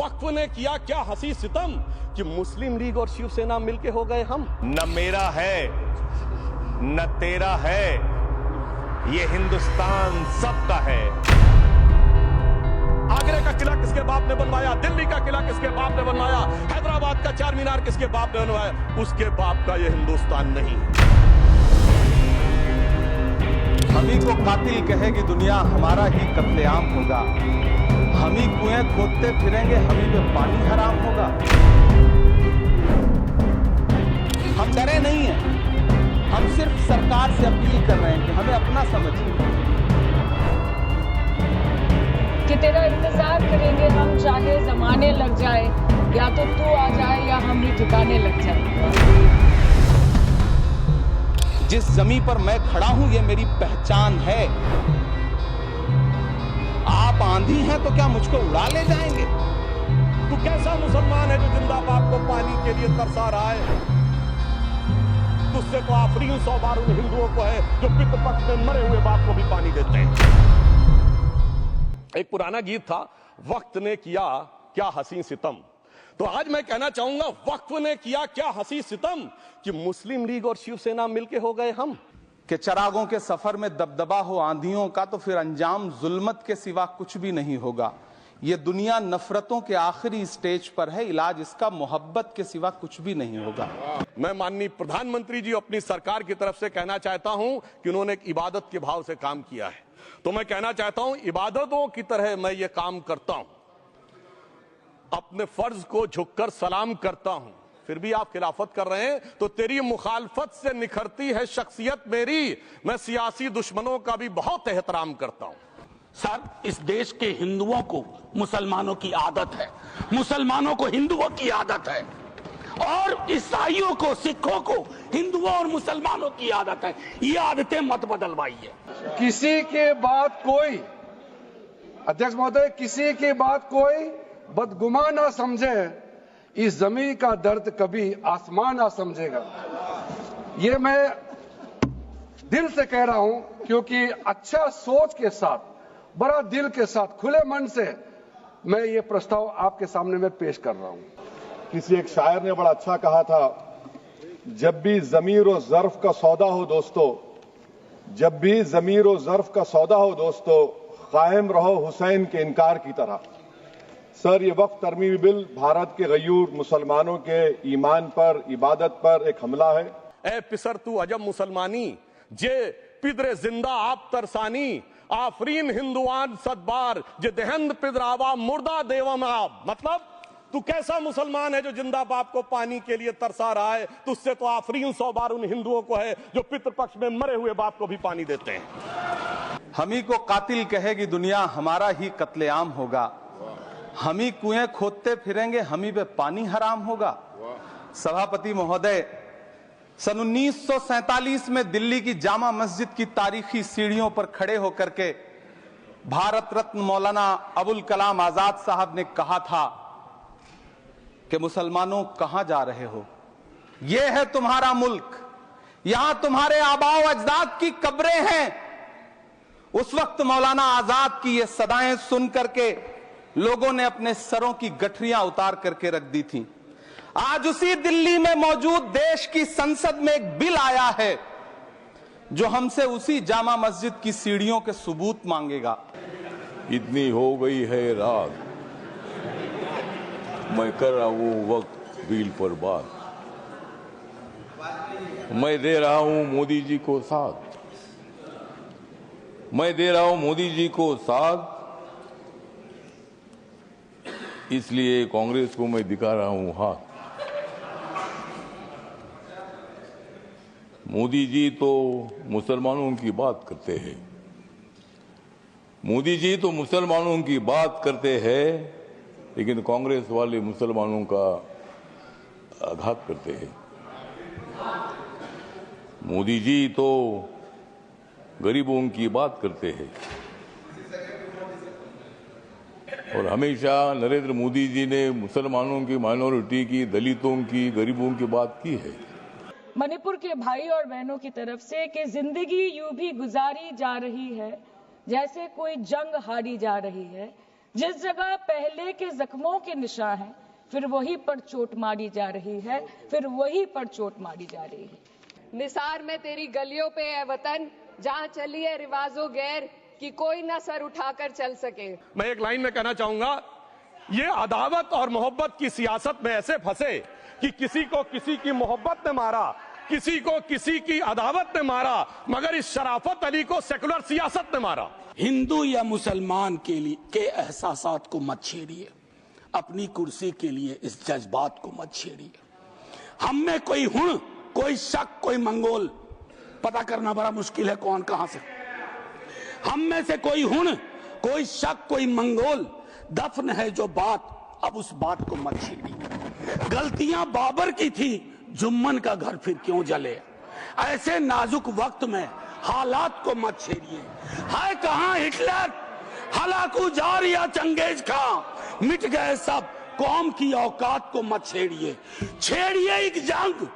वक्फ ने किया क्या हंसी सितम कि मुस्लिम लीग और शिवसेना मिलके हो गए हम। न मेरा है न तेरा है, ये हिंदुस्तान सबका है। आगरे का किला किसके बाप ने बनवाया, दिल्ली का किला किसके बाप ने बनवाया, हैदराबाद का चार मीनार किसके बाप ने बनवाया, उसके बाप का ये हिंदुस्तान नहीं। हम ही को कातिल कहेगी दुनिया, हमारा ही कत्लेआम होगा। हम ही कुएं खोदते फिरेंगे, हम ही पे पानी हराम होगा। हम डरे नहीं हैं, हम सिर्फ सरकार से अपील कर रहे हैं कि हमें अपना समझिए। कि तेरा इंतजार करेंगे हम, चाहे जमाने लग जाए, या तो तू आ जाए या हम भी ठिकाने लग जाए। जिस जमीन पर मैं खड़ा हूं ये मेरी पहचान है। आप आंधी हैं तो क्या मुझको उड़ा ले जाएंगे? तू कैसा मुसलमान है जो जिंदा बाप को पानी के लिए तरसा रहा है? तुझसे तो आफरीन 100 बार उन हिंदुओं को है जो पितृपक्ष में मरे हुए बाप को भी पानी देते हैं। एक पुराना गीत था, वक्त ने किया क्या हंसी सितम। तो आज मैं कहना चाहूंगा, वक्फ ने किया क्या हंसी सितम कि मुस्लिम लीग और शिवसेना मिलके हो गए हम। कि चरागों के सफर में दबदबा हो आंधियों का, तो फिर अंजाम जुल्मत के सिवा कुछ भी नहीं होगा। ये दुनिया नफरतों के आखिरी स्टेज पर है, इलाज इसका मोहब्बत के सिवा कुछ भी नहीं होगा। मैं माननीय प्रधानमंत्री जी अपनी सरकार की तरफ से कहना चाहता हूं कि उन्होंने एक इबादत के भाव से काम किया है, तो मैं कहना चाहता हूं इबादतों की तरह मैं ये काम करता हूं, अपने फर्ज को झुककर सलाम करता हूं, फिर भी आप खिलाफत कर रहे हैं तो तेरी मुखालफत से निखरती है शख्सियत मेरी। मैं सियासी दुश्मनों का भी बहुत एहतराम करता हूं। सर, इस देश के हिंदुओं को मुसलमानों की आदत है, मुसलमानों को हिंदुओं की आदत है, और ईसाइयों को, सिखों को हिंदुओं और मुसलमानों की आदत है। ये आदतें मत बदलवाइए। किसी के बात कोई, अध्यक्ष महोदय, किसी की बात कोई बदगुमान ना समझे, इस जमीन का दर्द कभी आसमान ना समझेगा। ये मैं दिल से कह रहा हूं, क्योंकि अच्छा सोच के साथ, बड़ा दिल के साथ, खुले मन से मैं ये प्रस्ताव आपके सामने में पेश कर रहा हूं। किसी एक शायर ने बड़ा अच्छा कहा था, जब भी ज़मीर और ज़र्फ का सौदा हो दोस्तों, जब भी ज़मीर और ज़र्फ का सौदा हो दोस्तों, कायम रहो हुसैन के इनकार की तरह। सर, ये वक्फ तरमीमी बिल भारत के गयूर मुसलमानों के ईमान पर, इबादत पर एक हमला है। ए पिसर तू अजब मुसलमानी, जे पिदरे जिंदा आप तरसानी, आफरीन हिंदुआन सदबार, जे दहंद पिदरावा मुर्दा देवम आप। मतलब तू कैसा मुसलमान है जो जिंदा बाप को पानी के लिए तरसा रहा है? तुझसे तो आफरीन 100 बार उन हिंदुओं को है जो पितृपक्ष में मरे हुए बाप को भी पानी देते हैं। हम ही को कातिल कहेगी दुनिया, हमारा ही कत्लेआम होगा। हम ही कुएं खोदते फिरेंगे, हम ही पे पानी हराम होगा। सभापति महोदय, सन 1947 में दिल्ली की जामा मस्जिद की तारीखी सीढ़ियों पर खड़े होकर के भारत रत्न मौलाना अबुल कलाम आजाद साहब ने कहा था कि मुसलमानों कहां जा रहे हो, यह है तुम्हारा मुल्क, यहां तुम्हारे आबाओ अजदाद की कब्रें हैं। उस वक्त मौलाना आजाद की ये सदाएं सुन करके लोगों ने अपने सरों की गठरियां उतार करके रख दी थी। आज उसी दिल्ली में मौजूद देश की संसद में एक बिल आया है जो हमसे उसी जामा मस्जिद की सीढ़ियों के सबूत मांगेगा। इतनी हो गई है रात, मैं कर रहा हूं वक्त बिल पर बात। मैं दे रहा हूं मोदी जी को साथ, मैं दे रहा हूं मोदी जी को साथ, इसलिए कांग्रेस को मैं दिखा रहा हूं हाथ। मोदी जी तो मुसलमानों की बात करते हैं, मोदी जी तो मुसलमानों की बात करते हैं, लेकिन कांग्रेस वाले मुसलमानों का आघात करते हैं। मोदी जी तो गरीबों की बात करते हैं, और हमेशा नरेंद्र मोदी जी ने मुसलमानों की, माइनॉरिटी की, दलितों की, गरीबों की बात की है। मणिपुर के भाई और बहनों की तरफ से कि जिंदगी यूं भी गुजारी जा रही है जैसे कोई जंग हारी जा रही है, जिस जगह पहले के जख्मों के निशान हैं, फिर वहीं पर चोट मारी जा रही है, फिर वहीं पर चोट मारी जा रही है। निसार में तेरी गलियों पे है वतन, जहाँ चली है रिवाजो गैर कि कोई ना सर उठाकर चल सके। मैं एक लाइन में कहना चाहूंगा, ये अदावत और मोहब्बत की सियासत में ऐसे फंसे कि किसी को किसी की मोहब्बत ने मारा, किसी को किसी की अदावत ने मारा, मगर इस शराफत अली को सेकुलर सियासत ने मारा। हिंदू या मुसलमान के लिए के एहसासात को मत छेड़िए, अपनी कुर्सी के लिए इस जज्बात को मत छेड़िए। हम में कोई हुण, कोई शक, कोई मंगोल, पता करना बड़ा मुश्किल है कौन कहां से। हम में से कोई हुण, कोई शक, कोई मंगोल, दफन है जो बात, अब उस बात को मत छेड़िए। गलतियां बाबर की थी, जुम्मन का घर फिर क्यों जले। ऐसे नाजुक वक्त में हालात को मत छेड़िए। है कहां हिटलर, हलाकू जार या चंगेज खां, मिट गए सब, कौम की औकात को मत छेड़िए। छेड़िए एक जंग,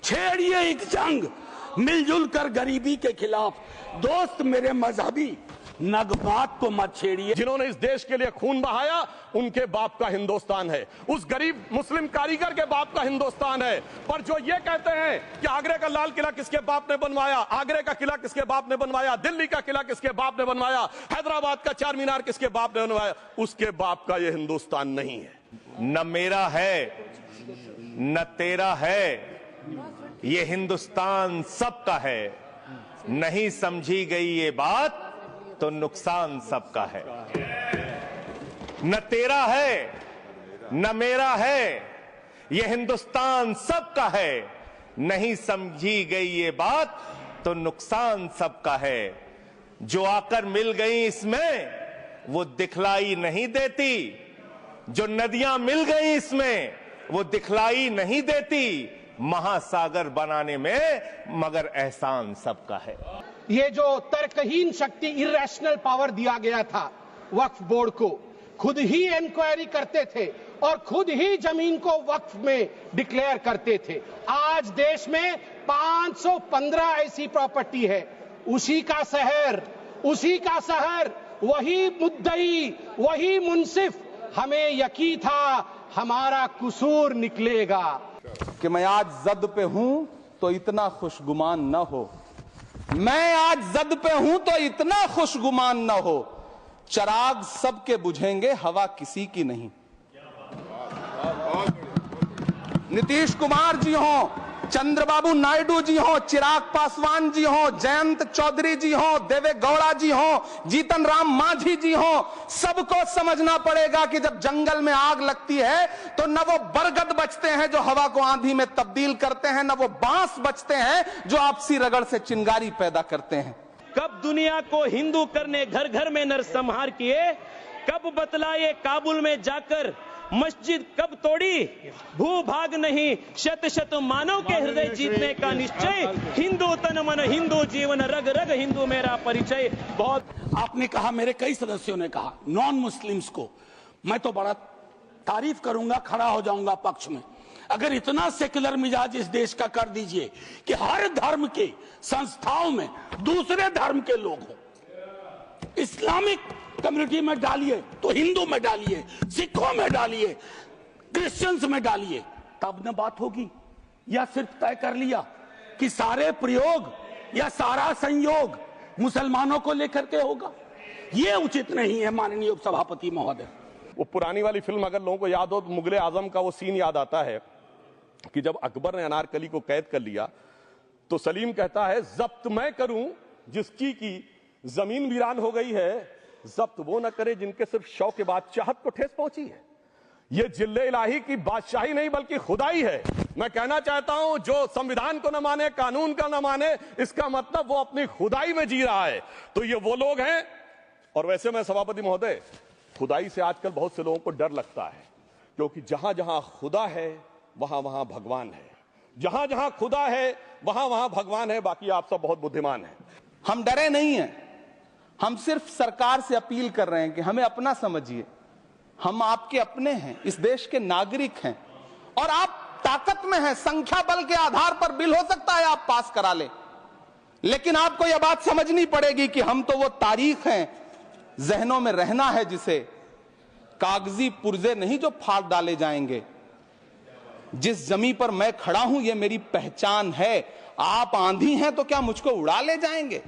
छेड़िए एक जंग, मिलजुल कर गरीबी के खिलाफ। दोस्त मेरे मजहबी, नगमात को मत छेड़िए। जिन्होंने इस देश के लिए खून बहाया, उनके बाप का हिंदुस्तान है, उस गरीब मुस्लिम कारीगर के बाप का हिंदुस्तान है। पर जो ये कहते हैं कि आगरे का लाल किला किसके बाप ने बनवाया, आगरे का किला किसके बाप ने बनवाया, दिल्ली का किला किसके बाप ने बनवाया, हैदराबाद का चार मीनार किसके बाप ने बनवाया, उसके बाप का ये हिंदुस्तान नहीं है। न मेरा है न तेरा है, ये हिंदुस्तान सबका है। नहीं समझी गई ये बात तो नुकसान सबका है। न तेरा है न मेरा है, ये हिंदुस्तान सबका है। नहीं समझी गई ये बात तो नुकसान सबका है। जो आकर मिल गई इसमें वो दिखलाई नहीं देती, जो नदियां मिल गई इसमें वो दिखलाई नहीं देती। महासागर बनाने में मगर एहसान सबका है। ये जो तर्कहीन शक्ति, इरेशनल पावर दिया गया था वक्फ बोर्ड को, खुद ही इंक्वायरी करते थे और खुद ही जमीन को वक्फ में डिक्लेयर करते थे। आज देश में 515 ऐसी प्रॉपर्टी है, उसी का शहर, वही मुद्दई, वही मुंसिफ। हमें यकीन था हमारा कसूर निकलेगा। कि मैं आज जद पे हूं तो इतना खुशगुमान न हो, मैं आज जद पे हूं तो इतना खुशगुमान न हो। चराग सबके बुझेंगे, हवा किसी की नहीं। नीतीश कुमार जी हो, चंद्रबाबू नायडू जी हो, चिराग पासवान जी हो, जयंत चौधरी जी हो, देवे गौड़ा जी हो, जीतन राम मांझी जी हो, सबको समझना पड़ेगा कि जब जंगल में आग लगती है तो न वो बरगद बचते हैं जो हवा को आंधी में तब्दील करते हैं, न वो बांस बचते हैं जो आपसी रगड़ से चिंगारी पैदा करते हैं। कब दुनिया को हिंदू करने घर घर में नरसंहार किए, कब बतलाए काबुल में जाकर मस्जिद कब तोड़ी। भूभाग नहीं शत शत मानव के हृदय जीतने का निश्चय, हिंदू तन मन हिंदू जीवन, रग रग हिंदू मेरा परिचय। बहुत आपने कहा, मेरे कई सदस्यों ने कहा, नॉन मुस्लिम्स को मैं तो बड़ा तारीफ करूंगा, खड़ा हो जाऊंगा पक्ष में। अगर इतना सेकुलर मिजाज इस देश का कर दीजिए कि हर धर्म के संस्थाओं में दूसरे धर्म के लोग हों, इस्लामिक कम्युनिटी में डालिए तो हिंदू में डालिए, सिखों में डालिए, क्रिश्चियंस में डालिए, तब न बात होगी। या सिर्फ तय कर लिया कि सारे प्रयोग या सारा संयोग मुसलमानों को लेकर के होगा, ये उचित नहीं है माननीय उपसभापति महोदय। वो पुरानी वाली फिल्म अगर लोगों को याद हो तो मुगले आजम का वो सीन याद आता है कि जब अकबर ने अनारकली को कैद कर लिया तो सलीम कहता है, जब्त मैं करूं जिसकी की जमीन वीरान हो गई है, जब्त वो न करे जिनके सिर्फ शौक के बाद चाहत को ठेस पहुंची है। ये जिल्ले इलाही की बादशाही नहीं बल्कि खुदाई है। मैं कहना चाहता हूं, जो संविधान को न माने, कानून का न माने, इसका मतलब वो अपनी खुदाई में जी रहा है। तो ये वो लोग हैं। और वैसे मैं सभापति महोदय, खुदाई से आजकल बहुत से लोगों को डर लगता है, क्योंकि जहां जहां खुदा है वहां वहां भगवान है, जहां जहां खुदा है वहां वहां भगवान है। बाकी आप सब बहुत बुद्धिमान हैं। हम डरे नहीं हैं, हम सिर्फ सरकार से अपील कर रहे हैं कि हमें अपना समझिए। हम आपके अपने हैं, इस देश के नागरिक हैं और आप ताकत में हैं। संख्या बल के आधार पर बिल हो सकता है आप पास करा ले, लेकिन आपको यह बात समझनी पड़ेगी कि हम तो वो तारीख हैं, जहनों में रहना है जिसे, कागजी पुर्जे नहीं जो फाड़ डाले जाएंगे। जिस जमीन पर मैं खड़ा हूं ये मेरी पहचान है। आप आंधी हैं तो क्या मुझको उड़ा ले जाएंगे?